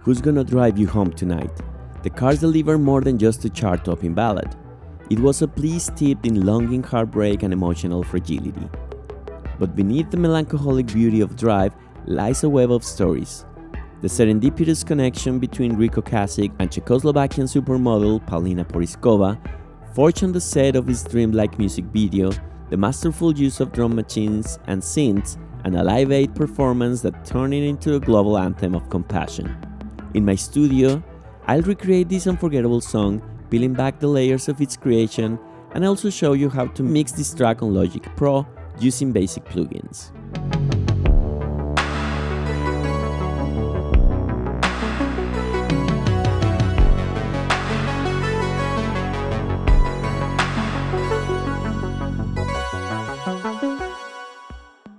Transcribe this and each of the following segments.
Who's Gonna Drive You Home Tonight? The Cars delivered more than just a chart-topping ballad. It was a plea steeped in longing, heartbreak, and emotional fragility. But beneath the melancholic beauty of Drive lies a web of stories. The serendipitous connection between Ocasek and Czechoslovakian supermodel Paulina Porizkova, forged on the set of his dreamlike music video, the masterful use of drum machines and synths, and a Live Aid performance that turned it into a global anthem of compassion. In my studio, I'll recreate this unforgettable song, peeling back the layers of its creation, and also show you how to mix this track on Logic Pro using basic plugins.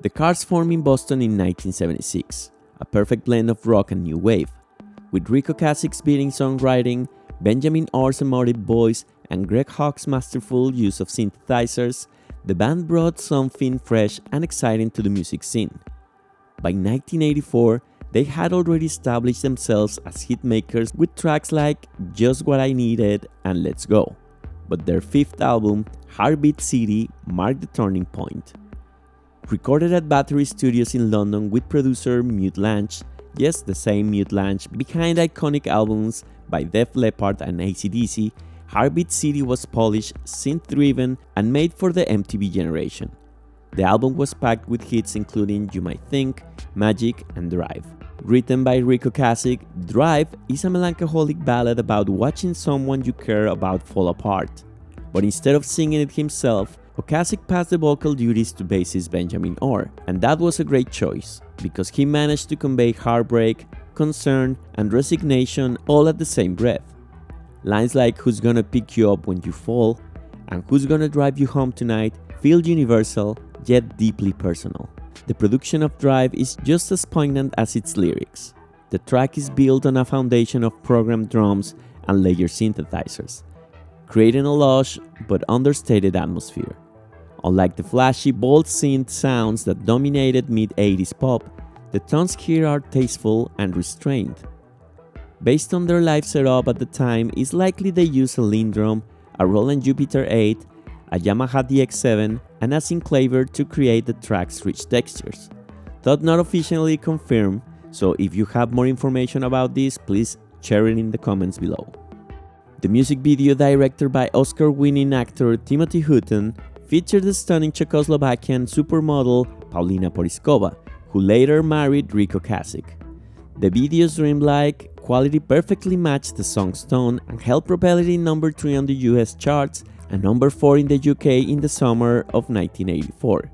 The Cars formed in Boston in 1976, a perfect blend of rock and new wave. With Rick Ocasek's beating songwriting, Benjamin Orr's emotive voice, and Greg Hawk's masterful use of synthesizers, the band brought something fresh and exciting to the music scene. By 1984, they had already established themselves as hitmakers with tracks like Just What I Needed and Let's Go. But their fifth album, Heartbeat City, marked the turning point. Recorded at Battery Studios in London with producer Mute Lange, yes, the same Mute Lange behind iconic albums by Def Leppard and AC/DC, Heartbeat City was polished, synth-driven, and made for the MTV generation. The album was packed with hits including You Might Think, Magic, and Drive. Written by Rick Ocasek, Drive is a melancholic ballad about watching someone you care about fall apart. But instead of singing it himself, Ocasek passed the vocal duties to bassist Benjamin Orr, and that was a great choice, because he managed to convey heartbreak, concern, and resignation all at the same breath. Lines like "Who's gonna pick you up when you fall" and "Who's gonna drive you home tonight" feel universal, yet deeply personal. The production of Drive is just as poignant as its lyrics. The track is built on a foundation of programmed drums and layered synthesizers, creating a lush but understated atmosphere. Unlike the flashy, bold synth sounds that dominated mid-80s pop, the tones here are tasteful and restrained. Based on their live setup at the time, it's likely they used a LinnDrum, a Roland Jupiter 8, a Yamaha DX7, and a synclaver to create the track's rich textures. Though not officially confirmed, so if you have more information about this, please share it in the comments below. The music video, directed by Oscar-winning actor Timothy Hutton, featured the stunning Czechoslovakian supermodel Paulina Porizkova, who later married Rick Ocasek. The video's dreamlike quality perfectly matched the song's tone and helped propel it in number 3 on the US charts and number 4 in the UK in the summer of 1984.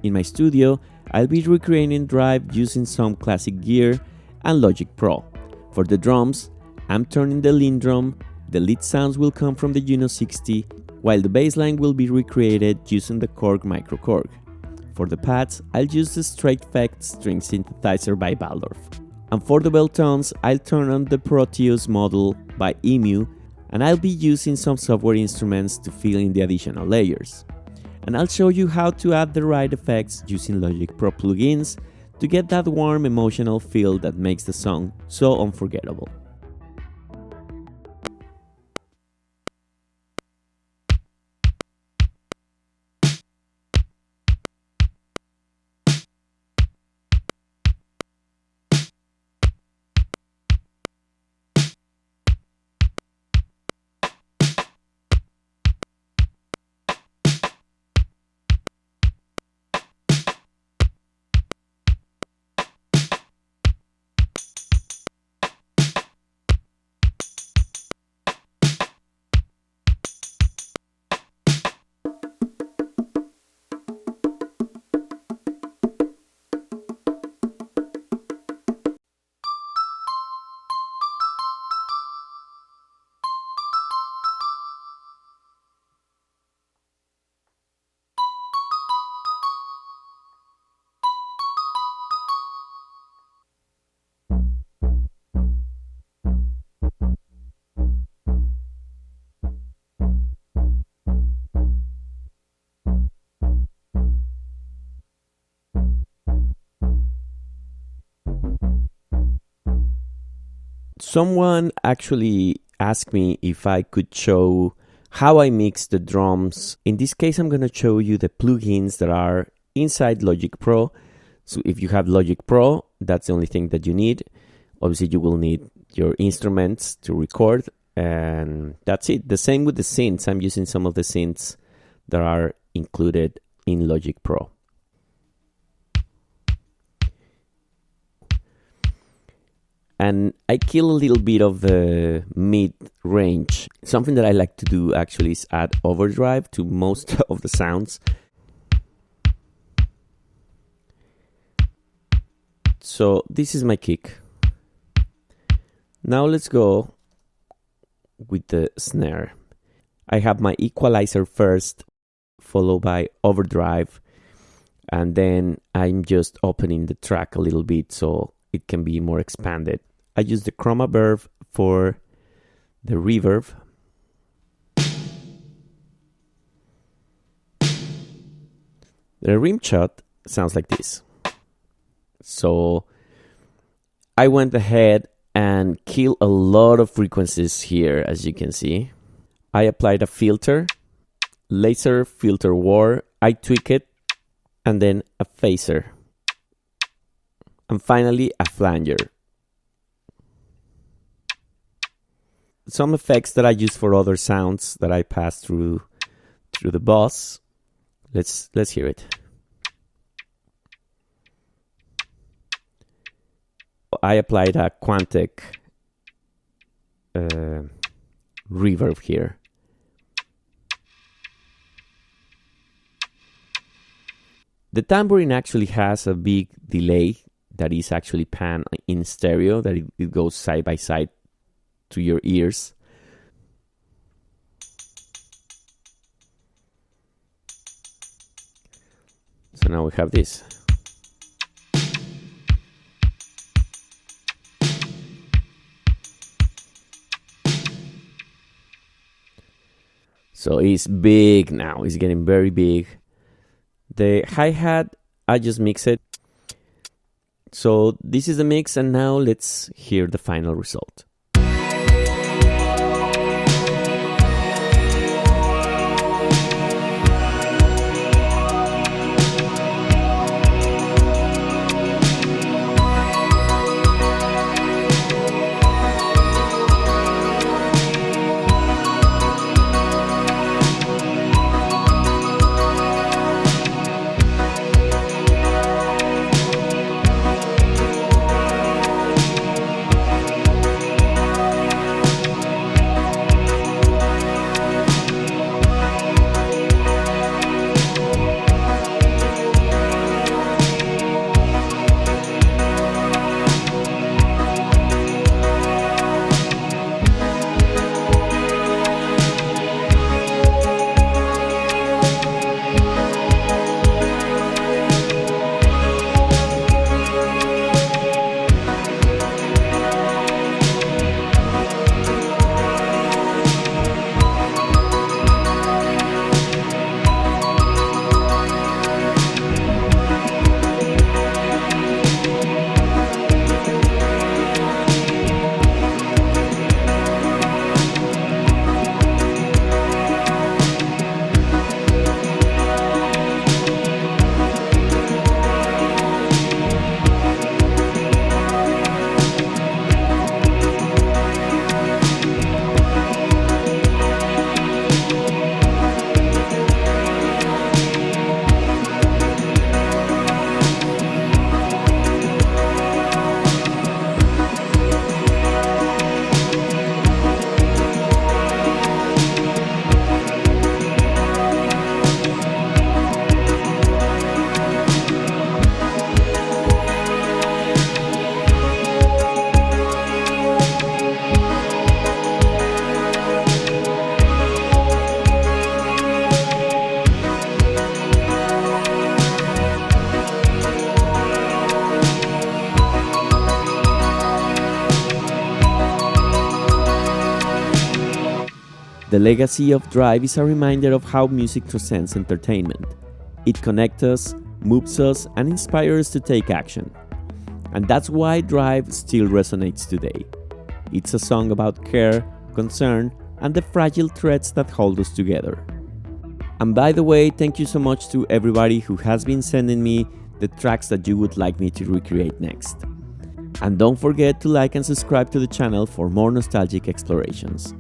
In my studio, I'll be recreating Drive using some classic gear and Logic Pro. For the drums, I'm turning the LinnDrum. The lead sounds will come from the Juno 60, while the bassline will be recreated using the Korg MicroKorg. For the pads, I'll use the Straight Effect string synthesizer by Waldorf. And for the bell tones, I'll turn on the Proteus model by Emu, and I'll be using some software instruments to fill in the additional layers. And I'll show you how to add the right effects using Logic Pro plugins to get that warm emotional feel that makes the song so unforgettable. Someone actually asked me if I could show how I mix the drums. In this case, I'm going to show you the plugins that are inside Logic Pro. So if you have Logic Pro, that's the only thing that you need. Obviously, you will need your instruments to record, and that's it. The same with the synths. I'm using some of the synths that are included in Logic Pro. And I kill a little bit of the mid-range. Something that I like to do actually is add overdrive to most of the sounds. So this is my kick. Now let's go with the snare. I have my equalizer first, followed by overdrive, and then I'm just opening the track a little bit so it can be more expanded. I use the chroma verb for the reverb. The rim shot sounds like this. So I went ahead and killed a lot of frequencies here, as you can see. I applied a filter, laser filter war. I tweak it, and then a phaser. And finally, a flanger. Some effects that I use for other sounds that I pass through the bus. Let's hear it. I applied a Quantec reverb here. The tambourine actually has a big delay that is actually pan in stereo, that it goes side by side to your ears. So now we have this. So it's big now, it's getting very big. The hi-hat, I just mix it. So this is the mix, and now let's hear the final result. The legacy of Drive is a reminder of how music transcends entertainment. It connects us, moves us, and inspires us to take action. And that's why Drive still resonates today. It's a song about care, concern, and the fragile threads that hold us together. And by the way, thank you so much to everybody who has been sending me the tracks that you would like me to recreate next. And don't forget to like and subscribe to the channel for more nostalgic explorations.